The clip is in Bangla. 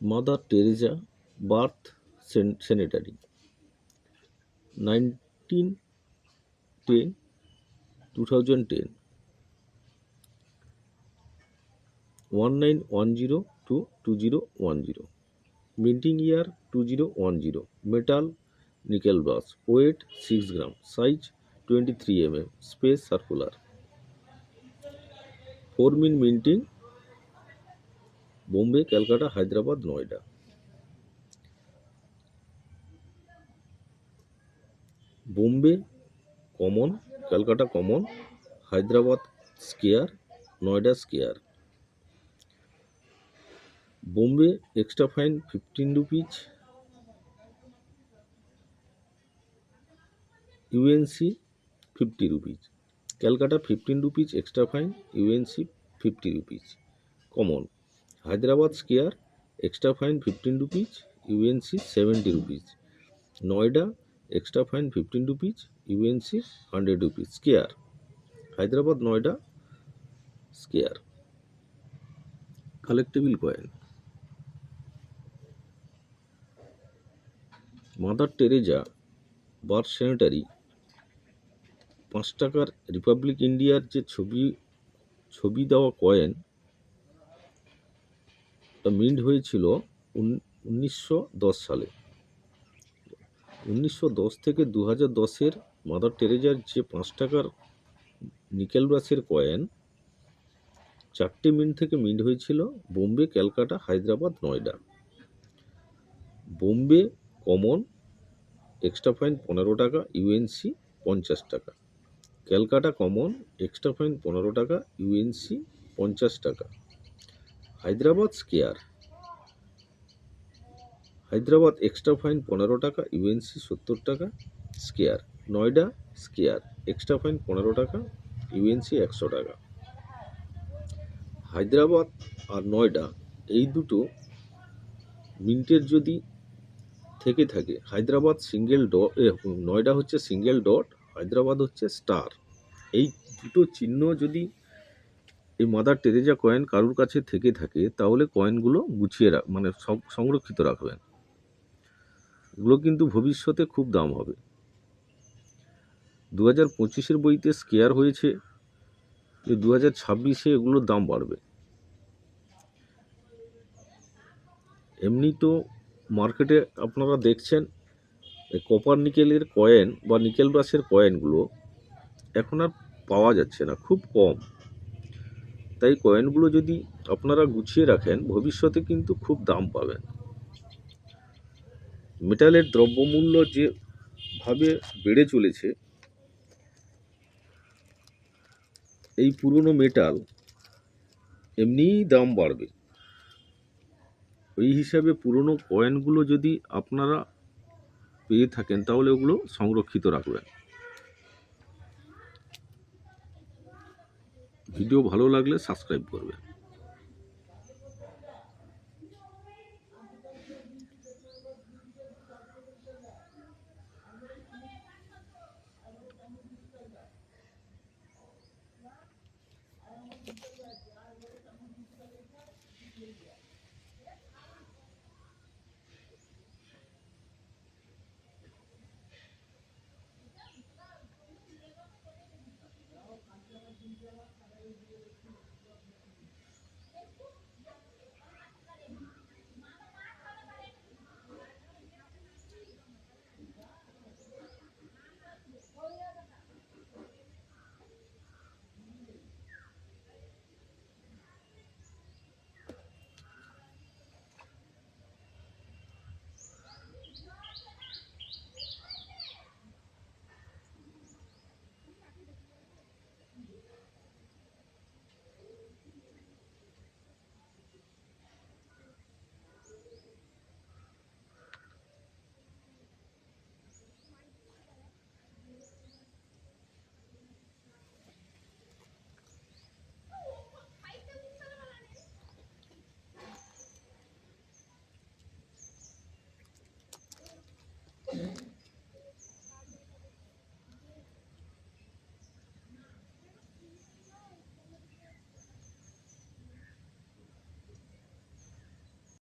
mother Teresa birth sanitary 1910 2010 1910 to 2010 minting year 2010 metal nickel brass weight 6 gram size 23 mm space circular 4 min minting Bombay Calcutta Hyderabad Noida Bombay common Calcutta common Hyderabad square Noida square Bombay extra fine 15 rupees UNC 50 rupees Calcutta 15 rupees extra fine UNC 50 rupees common Hyderabad square extra fine 15 rupees UNC 70 rupees Noida extra fine 15 rupees UNC 100 rupees square Hyderabad Noida square collectable coin Mother Teresa birth centenary 5 টাকার রিপাবলিক ইন্ডিয়ার যে ছবি দেওয়া কয়েন মিন্ট হয়েছিল 1910 সালে 1910 থেকে 2010 মাদার টেরেজার যে 5 টাকার নিকেল ব্রাসের কয়েন 4টে মিন্ট থেকে মিন্ট হয়েছিল Bombay Calcutta Hyderabad Noida Bombay common extra fine 15 টাকা ইউএনসি 50 টাকা ক্যালকাটা কমন এক্সট্রা ফাইন 15 টাকা ইউএনসি 50 টাকা Hyderabad square Hyderabad extra fine 15 টাকা ইউএনসি 70 টাকা square Noida square extra fine 15 টাকা ইউএনসি 100 টাকা হায়দ্রাবাদ আর নয়ডা এই দুটো মিন্টের যদি থেকে থাকে হায়দ্রাবাদ সিঙ্গেল ডট নয়ডা হচ্ছে সিঙ্গেল ডট হায়দ্রাবাদ হচ্ছে স্টার এই দুটো চিহ্ন যদি এই মাদার টেরেজা কয়েন কারুর কাছে থেকে থাকে তাহলে কয়েনগুলো গুছিয়ে মানে সংরক্ষিত রাখবেন এগুলো কিন্তু ভবিষ্যতে খুব দাম হবে 2025-এর বইতে স্কেয়ার হয়েছে যে 2026-এ এগুলোর দাম বাড়বে এমনি তো মার্কেটে আপনারা দেখছেন কপার নিকেলের কয়েন বা নিকেল ব্রাসের কয়েনগুলো এখন আর পাওয়া যাচ্ছে না খুব কম তাই কয়েনগুলো যদি আপনারা গুছিয়ে রাখেন ভবিষ্যতে কিন্তু খুব দাম পাবেন মেটালের দ্রব্যমূল্য যেভাবে বেড়ে চলেছে এই পুরনো মেটাল এমনিই দাম বাড়বে ওই হিসাবে পুরনো কয়েনগুলো যদি আপনারা পেয়ে থাকেন তাহলে ওগুলো সংরক্ষিত রাখবেন ভিডিও ভালো লাগলে সাবস্ক্রাইব করবেন